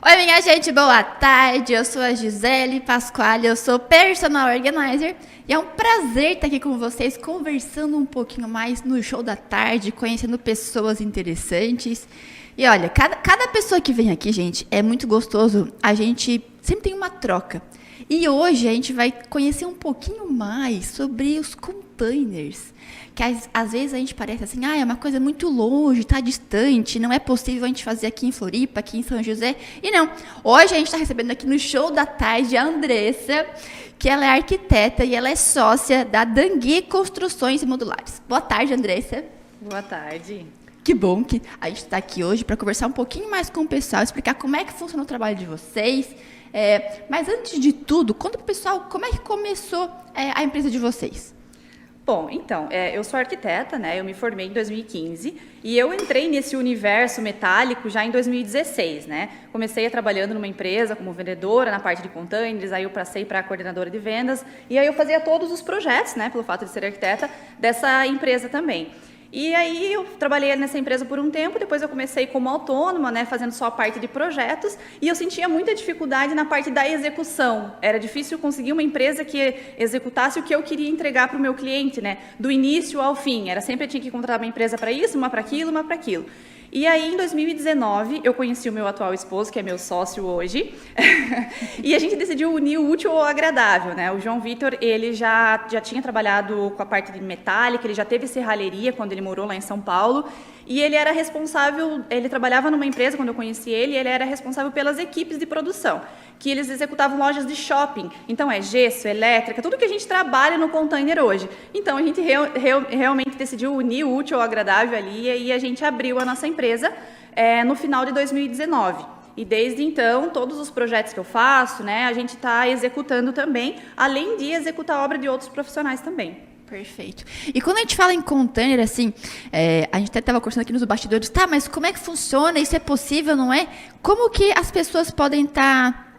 Oi, minha gente, boa tarde. Eu sou a Gisele Pasquale, eu sou personal organizer e é um prazer estar aqui com vocês, conversando um pouquinho mais no show da tarde, conhecendo pessoas interessantes. E olha, cada pessoa que vem aqui, gente, é muito gostoso. A gente sempre tem uma troca. E hoje a gente vai conhecer um pouquinho mais sobre os containers. Que às vezes a gente parece assim, é uma coisa muito longe, está distante, não é possível a gente fazer aqui em Floripa, aqui em São José. E não, hoje a gente está recebendo aqui no show da tarde a Andressa, que ela é arquiteta e ela é sócia da Dangui Construções Modulares. Boa tarde, Andressa. Boa tarde. Que bom que a gente está aqui hoje para conversar um pouquinho mais com o pessoal, explicar como é que funciona o trabalho de vocês. Mas antes de tudo, conta para o pessoal como é que começou a empresa de vocês. Bom, então, eu sou arquiteta, né? Eu me formei em 2015 e eu entrei nesse universo metálico já em 2016, né? Comecei trabalhando numa empresa como vendedora na parte de containers, aí eu passei para coordenadora de vendas e aí eu fazia todos os projetos, né? Pelo fato de ser arquiteta, dessa empresa também. E aí eu trabalhei nessa empresa por um tempo, depois eu comecei como autônoma, né, fazendo só a parte de projetos, e eu sentia muita dificuldade na parte da execução. Era difícil conseguir uma empresa que executasse o que eu queria entregar para o meu cliente, né, do início ao fim. Era sempre eu tinha que contratar uma empresa para isso, uma para aquilo, uma para aquilo. E aí, em 2019, eu conheci o meu atual esposo, que é meu sócio hoje, e a gente decidiu unir o útil ao agradável, né? O João Vitor, ele já tinha trabalhado com a parte de metálica, ele já teve serralheria quando ele morou lá em São Paulo, e ele era responsável, ele trabalhava numa empresa, quando eu conheci ele, ele era responsável pelas equipes de produção, que eles executavam lojas de shopping, então gesso, elétrica, tudo que a gente trabalha no container hoje. Então, a gente realmente decidiu unir o útil ao agradável ali, e a gente abriu a nossa empresa no final de 2019. E desde então, todos os projetos que eu faço, né, a gente está executando também, além de executar a obra de outros profissionais também. Perfeito. E quando a gente fala em container, assim, a gente até estava conversando aqui nos bastidores, mas como é que funciona? Isso é possível, não é? Como que as pessoas podem estar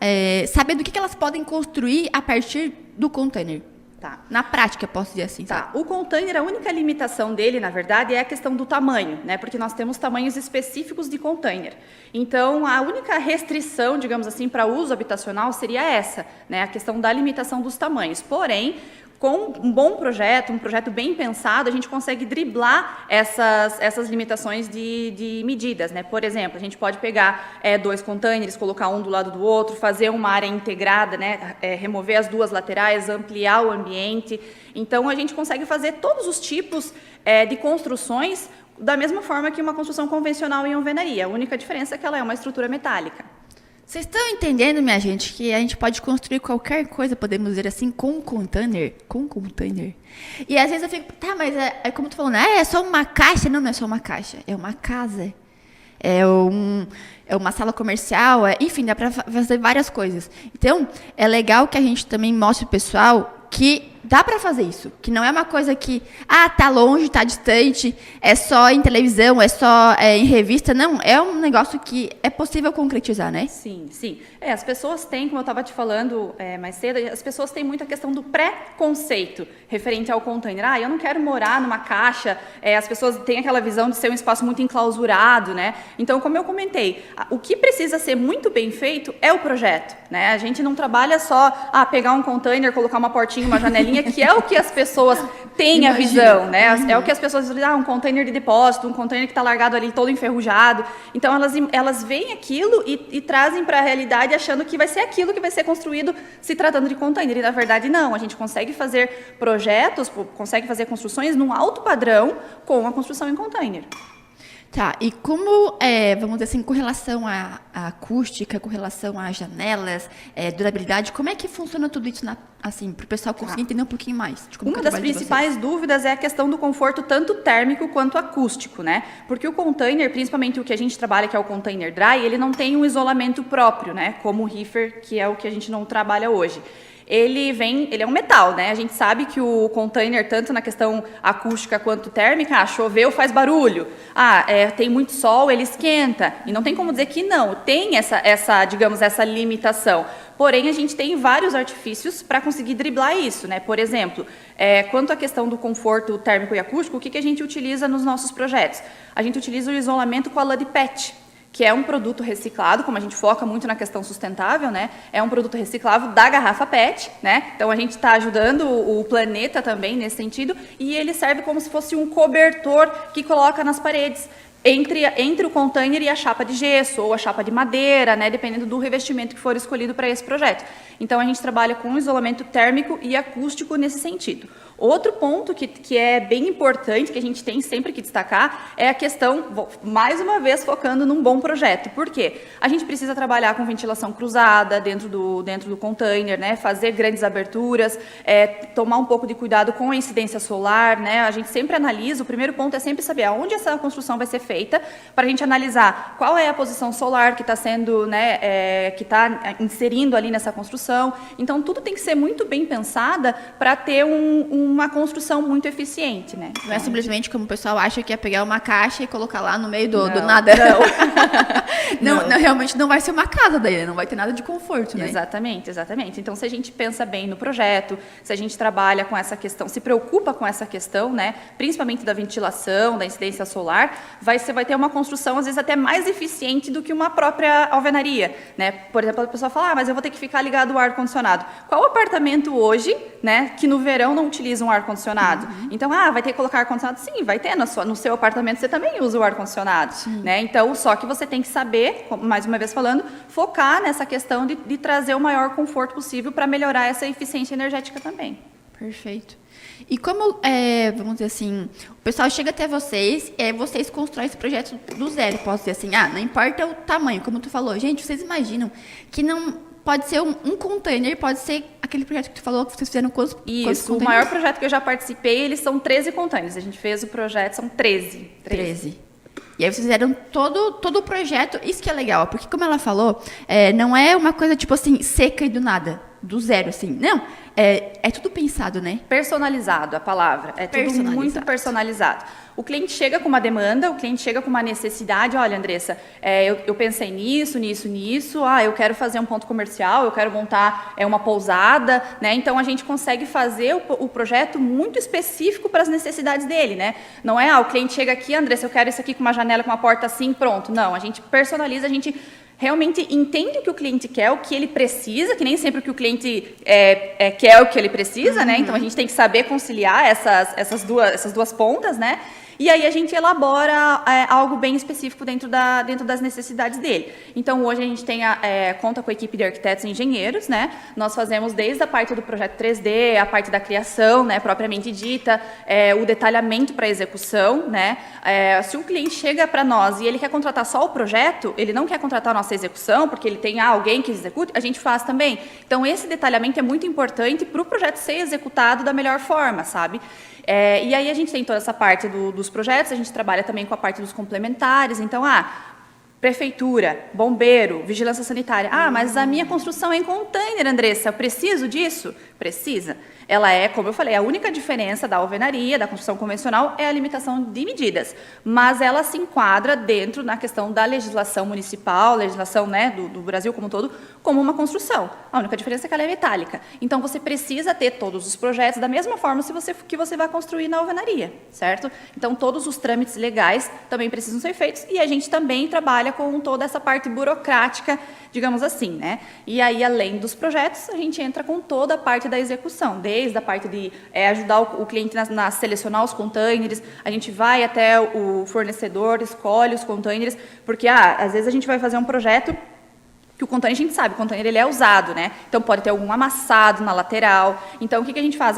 sabendo o que elas podem construir a partir do container? Tá. Na prática, posso dizer assim. Tá. O container, a única limitação dele, na verdade, é a questão do tamanho, né? Porque nós temos tamanhos específicos de container. Então, a única restrição, digamos assim, para uso habitacional seria essa, né? A questão da limitação dos tamanhos. Porém, com um bom projeto, um projeto bem pensado, a gente consegue driblar essas limitações de medidas, né? Por exemplo, a gente pode pegar 2 containers, colocar um do lado do outro, fazer uma área integrada, né? Remover as duas laterais, ampliar o ambiente. Então, a gente consegue fazer todos os tipos de construções da mesma forma que uma construção convencional em alvenaria. A única diferença é que ela é uma estrutura metálica. Vocês estão entendendo, minha gente, que a gente pode construir qualquer coisa, podemos dizer assim, com container? Com container. E às vezes eu fico, mas é como tu falando, é só uma caixa? Não, não é só uma caixa, é uma casa. É uma sala comercial, enfim, dá para fazer várias coisas. Então, é legal que a gente também mostre pro pessoal que dá para fazer isso, que não é uma coisa que, tá longe, tá distante, é só em televisão, é só em revista, não, é um negócio que é possível concretizar, né? Sim, sim. As pessoas têm, como eu estava te falando mais cedo, as pessoas têm muita questão do pré-conceito referente ao container. Eu não quero morar numa caixa, as pessoas têm aquela visão de ser um espaço muito enclausurado, né? Então, como eu comentei, o que precisa ser muito bem feito é o projeto, né? A gente não trabalha só pegar um container, colocar uma portinha, uma janelinha, que é o que as pessoas têm a visão, né? É o que as pessoas dizem, um container de depósito, um container que está largado ali todo enferrujado. Então, elas veem aquilo e trazem para a realidade achando que vai ser aquilo que vai ser construído se tratando de container. E, na verdade, não. A gente consegue fazer projetos, consegue fazer construções num alto padrão com a construção em container. Tá, e como, vamos dizer assim, com relação à acústica, com relação às janelas, durabilidade, como é que funciona tudo isso, assim, para o pessoal conseguir entender um pouquinho mais? De como Uma das principais dúvidas é a questão do conforto tanto térmico quanto acústico, né? Porque o container, principalmente o que a gente trabalha, que é o container dry, ele não tem um isolamento próprio, né? Como o reefer, que é o que a gente não trabalha hoje. Ele é um metal, né? A gente sabe que o container, tanto na questão acústica quanto térmica, choveu, faz barulho. Tem muito sol, ele esquenta. E não tem como dizer que não. Tem digamos, essa limitação. Porém, a gente tem vários artifícios para conseguir driblar isso, né? Por exemplo, quanto à questão do conforto térmico e acústico, o que a gente utiliza nos nossos projetos? A gente utiliza o isolamento com a lã de PET, que é um produto reciclado, como a gente foca muito na questão sustentável, né? É um produto reciclável da garrafa PET, né? Então a gente está ajudando o planeta também nesse sentido, e ele serve como se fosse um cobertor que coloca nas paredes. Entre o container e a chapa de gesso ou a chapa de madeira, né, dependendo do revestimento que for escolhido para esse projeto. Então, a gente trabalha com isolamento térmico e acústico nesse sentido. Outro ponto que é bem importante, que a gente tem sempre que destacar, é a questão, mais uma vez, focando num bom projeto. Por quê? A gente precisa trabalhar com ventilação cruzada dentro do container, né? Fazer grandes aberturas, tomar um pouco de cuidado com a incidência solar, né? A gente sempre analisa, o primeiro ponto é sempre saber aonde essa construção vai ser feita, para a gente analisar qual é a posição solar que está sendo, né, que está inserindo ali nessa construção. Então, tudo tem que ser muito bem pensada para ter uma construção muito eficiente, né? Não é simplesmente como o pessoal acha que é pegar uma caixa e colocar lá no meio do Não, nada. Não. Não, realmente não vai ser uma casa daí, né? Não vai ter nada de conforto, né? Exatamente, exatamente. Então, se a gente pensa bem no projeto, se a gente trabalha com essa questão, se preocupa com essa questão, né, principalmente da ventilação, da incidência solar, você vai ter uma construção, às vezes, até mais eficiente do que uma própria alvenaria, né? Por exemplo, a pessoa fala, mas eu vou ter que ficar ligado o ar-condicionado. Qual apartamento hoje, né, que no verão não utiliza um ar-condicionado? Então, vai ter que colocar ar-condicionado? Sim, vai ter. No seu apartamento você também usa o ar-condicionado, né? Então, só que você tem que saber, mais uma vez falando, focar nessa questão de trazer o maior conforto possível para melhorar essa eficiência energética também. Perfeito. E como, vamos dizer assim, o pessoal chega até vocês e vocês constroem esse projeto do zero, posso dizer assim, não importa o tamanho, como tu falou. Gente, vocês imaginam que não pode ser um container, pode ser aquele projeto que tu falou, que vocês fizeram quantos Isso, o maior projeto que eu já participei, eles são 13 containers. A gente fez o projeto, são 13. 13. E aí vocês fizeram todo o projeto, isso que é legal, porque como ela falou, não é uma coisa tipo assim, seca e do nada, do zero, assim. Não, é tudo pensado, né? Personalizado, a palavra. É tudo muito personalizado. O cliente chega com uma demanda, o cliente chega com uma necessidade. Olha, Andressa, eu pensei nisso. Eu quero fazer um ponto comercial, eu quero montar uma pousada, né? Então, a gente consegue fazer o projeto muito específico para as necessidades dele, né? Não é, o cliente chega aqui, Andressa, eu quero isso aqui com uma janela, com uma porta assim, pronto. Não, a gente personaliza, a gente realmente entende o que o cliente quer, o que ele precisa, que nem sempre o que o cliente quer é o que ele precisa, né? Então, a gente tem que saber conciliar essas duas pontas, né? E aí a gente elabora algo bem específico dentro das necessidades dele. Então, hoje a gente conta com a equipe de arquitetos e engenheiros, né? Nós fazemos desde a parte do projeto 3D, a parte da criação, né, propriamente dita, o detalhamento para execução, né? Se o cliente chega para nós e ele quer contratar só o projeto, ele não quer contratar a nossa execução, porque ele tem alguém que execute, a gente faz também. Então, esse detalhamento é muito importante para o projeto ser executado da melhor forma, sabe? E aí a gente tem toda essa parte dos projetos, a gente trabalha também com a parte dos complementares. Então, prefeitura, bombeiro, vigilância sanitária. Mas a minha construção é em container, Andressa, eu preciso disso? Precisa. Ela como eu falei, a única diferença da alvenaria, da construção convencional, é a limitação de medidas. Mas ela se enquadra dentro na questão da legislação municipal, legislação, né, do Brasil como um todo, como uma construção. A única diferença é que ela é metálica. Então, você precisa ter todos os projetos da mesma forma que você vai construir na alvenaria, certo? Então, todos os trâmites legais também precisam ser feitos e a gente também trabalha com toda essa parte burocrática, digamos assim, né? E aí, além dos projetos, a gente entra com toda a parte da execução, desde a parte de ajudar o cliente a selecionar os containers, a gente vai até o fornecedor, escolhe os containers, porque às vezes a gente vai fazer um projeto que o container, a gente sabe, o container ele é usado, né? Então, pode ter algum amassado na lateral. Então, o que a gente faz?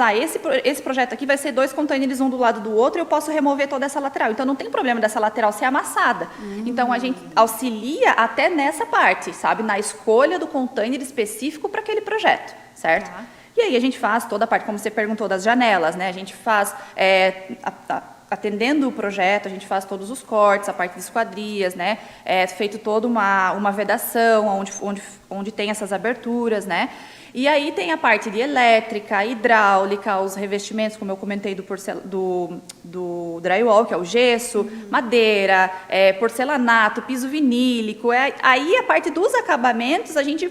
Esse projeto aqui vai ser 2 containers um do lado do outro e eu posso remover toda essa lateral. Então, não tem problema dessa lateral ser amassada. Então, a gente auxilia até nessa parte, sabe? Na escolha do container específico para aquele projeto, certo? E aí, a gente faz toda a parte, como você perguntou, das janelas, né? A gente faz... atendendo o projeto, a gente faz todos os cortes, a parte de esquadrias, né? Feito toda uma vedação, onde tem essas aberturas, né? E aí tem a parte de elétrica, hidráulica, os revestimentos, como eu comentei, do drywall, que é o gesso, madeira, porcelanato, piso vinílico. Aí a parte dos acabamentos, a gente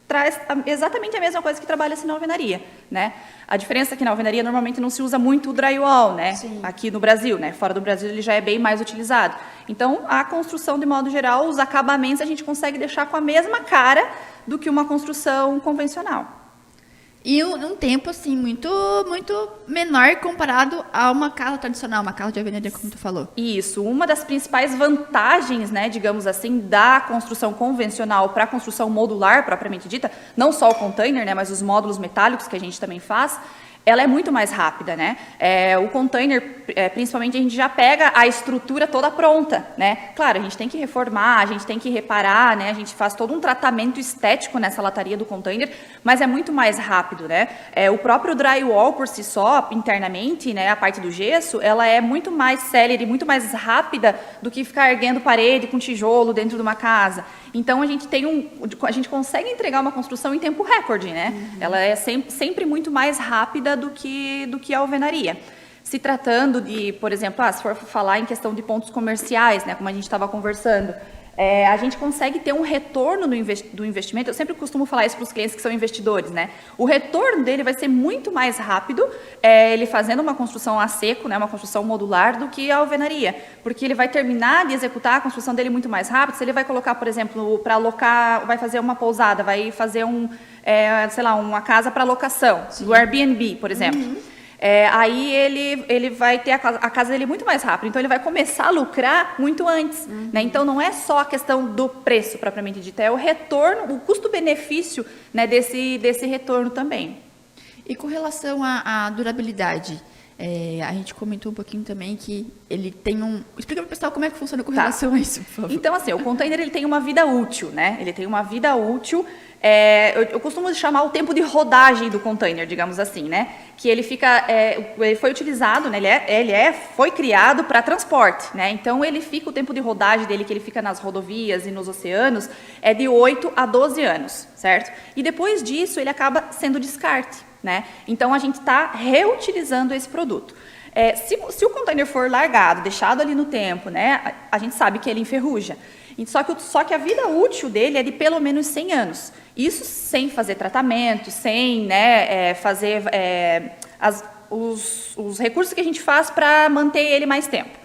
traz exatamente a mesma coisa que trabalha-se na alvenaria, né? A diferença é que na alvenaria normalmente não se usa muito o drywall, né? Sim. Aqui no Brasil, né? Fora do Brasil ele já é bem mais utilizado. Então, a construção, de modo geral, os acabamentos a gente consegue deixar com a mesma cara do que uma construção convencional. E um tempo, assim, muito menor comparado a uma casa tradicional, uma casa de alvenaria, como tu falou. Isso, uma das principais vantagens, né, digamos assim, da construção convencional para a construção modular, propriamente dita, não só o container, né, mas os módulos metálicos que a gente também faz, ela é muito mais rápida, né? O container, principalmente, a gente já pega a estrutura toda pronta, né? Claro, a gente tem que reformar, a gente tem que reparar, né? A gente faz todo um tratamento estético nessa lataria do container, mas é muito mais rápido, né? O próprio drywall, por si só, internamente, né? A parte do gesso, ela é muito mais célere, muito mais rápida do que ficar erguendo parede com tijolo dentro de uma casa. Então, a gente consegue entregar uma construção em tempo recorde, né? Uhum. Ela é sempre muito mais rápida do que a alvenaria. Se tratando de, por exemplo, se for falar em questão de pontos comerciais, né, como a gente estava conversando, a gente consegue ter um retorno do investimento. Eu sempre costumo falar isso para os clientes que são investidores, né? O retorno dele vai ser muito mais rápido, ele fazendo uma construção a seco, né, uma construção modular, do que a alvenaria, porque ele vai terminar de executar a construção dele muito mais rápido. Se ele vai colocar, por exemplo, para alocar, vai fazer uma pousada, vai fazer uma casa para locação, do Airbnb, por exemplo. Uhum. Aí ele vai ter a casa dele muito mais rápido, então ele vai começar a lucrar muito antes, uhum. né? Então não é só a questão do preço propriamente dito, é o retorno, o custo-benefício, né, desse retorno também. E com relação à durabilidade, a gente comentou um pouquinho também que ele tem Explica para o pessoal como é que funciona com relação a isso, por favor. Então, assim, o container ele tem uma vida útil, né? Ele tem uma vida útil. Eu costumo chamar o tempo de rodagem do container, digamos assim, né? Que ele fica, ele foi utilizado, né? Foi criado para transporte, né? Então ele fica, o tempo de rodagem dele, que ele fica nas rodovias e nos oceanos, é de 8 a 12 anos, certo? E depois disso ele acaba sendo descarte, né? Então a gente está reutilizando esse produto. Se o container for largado, deixado ali no tempo, né? A gente sabe que ele enferruja. Só que a vida útil dele é de pelo menos 100 anos. Isso sem fazer tratamento, sem, né, fazer os recursos que a gente faz para manter ele mais tempo.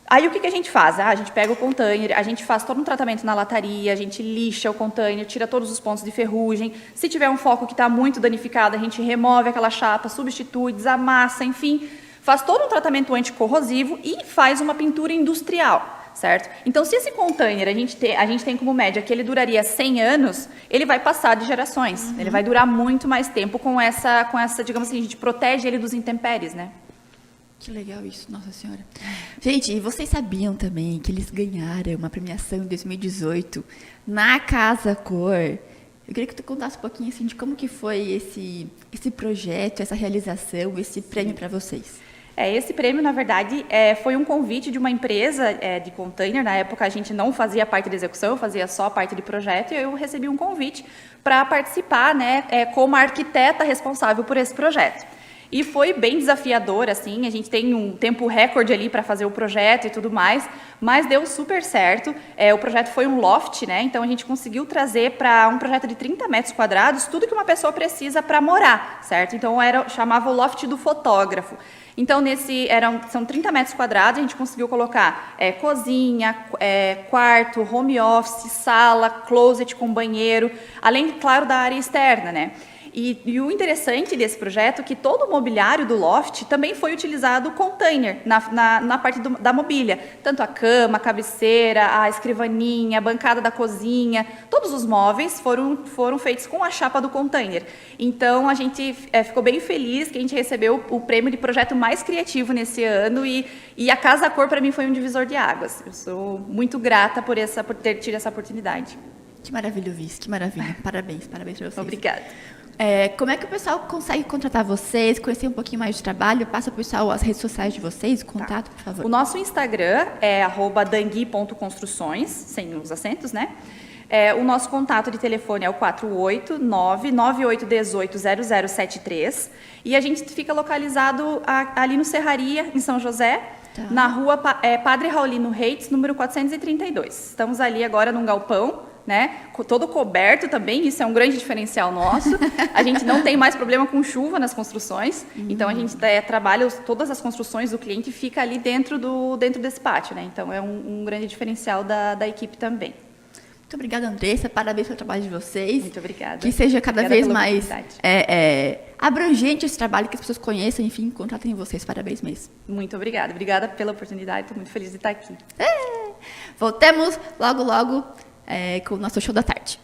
Aí o que a gente faz? A gente pega o container, a gente faz todo um tratamento na lataria, a gente lixa o container, tira todos os pontos de ferrugem. Se tiver um foco que está muito danificado, a gente remove aquela chapa, substitui, desamassa, enfim, faz todo um tratamento anticorrosivo e faz uma pintura industrial. Certo? Então, se esse container a gente tem como média que ele duraria 100 anos, ele vai passar de gerações. Uhum. Ele vai durar muito mais tempo com essa, digamos assim, a gente protege ele dos intempéries, né? Que legal isso, nossa senhora. Gente, e vocês sabiam também que eles ganharam uma premiação em 2018 na Casa Cor? Eu queria que tu contasse um pouquinho assim, de como que foi esse projeto, essa realização, esse prêmio para vocês. Esse prêmio, na verdade, foi um convite de uma empresa de container. Na época, a gente não fazia parte da execução, eu fazia só parte de projeto, e eu recebi um convite para participar, né, como arquiteta responsável por esse projeto. E foi bem desafiador, assim, a gente tem um tempo recorde ali para fazer o projeto e tudo mais, mas deu super certo. O projeto foi um loft, né? Então a gente conseguiu trazer para um projeto de 30 metros quadrados tudo que uma pessoa precisa para morar, certo? Então chamava o loft do fotógrafo. Então, são 30 metros quadrados, a gente conseguiu colocar cozinha, quarto, home office, sala, closet com banheiro, além, claro, da área externa, né? E o interessante desse projeto é que todo o mobiliário do loft também foi utilizado container na parte da mobília. Tanto a cama, a cabeceira, a escrivaninha, a bancada da cozinha, todos os móveis foram feitos com a chapa do container. Então, a gente ficou bem feliz que a gente recebeu o prêmio de projeto mais criativo nesse ano e a Casa Cor, para mim, foi um divisor de águas. Eu sou muito grata por ter tido essa oportunidade. Que maravilha ouvir isso, que maravilha. Parabéns para vocês. Obrigada. Como é que o pessoal consegue contratar vocês, conhecer um pouquinho mais do trabalho? Passa para o pessoal as redes sociais de vocês, o contato, por favor. O nosso Instagram é @dangui.construções, sem os acentos, né? O nosso contato de telefone é o 489-9818-0073. E a gente fica localizado ali no Serraria, em São José, na rua Padre Raulino Reitz, número 432. Estamos ali agora num galpão, né? Todo coberto também, isso é um grande diferencial nosso. A gente não tem mais problema com chuva nas construções, então a gente trabalha todas as construções do cliente fica ali dentro desse pátio, né? Então é um grande diferencial da equipe também. Muito obrigada, Andressa. Parabéns pelo trabalho de vocês. Muito obrigada. Que seja cada Obrigada vez pela mais oportunidade. abrangente esse trabalho, que as pessoas conheçam, enfim, contratem vocês. Parabéns mesmo. Muito obrigada. Obrigada pela oportunidade. Estou muito feliz de estar aqui. Voltemos logo com o nosso show da tarde.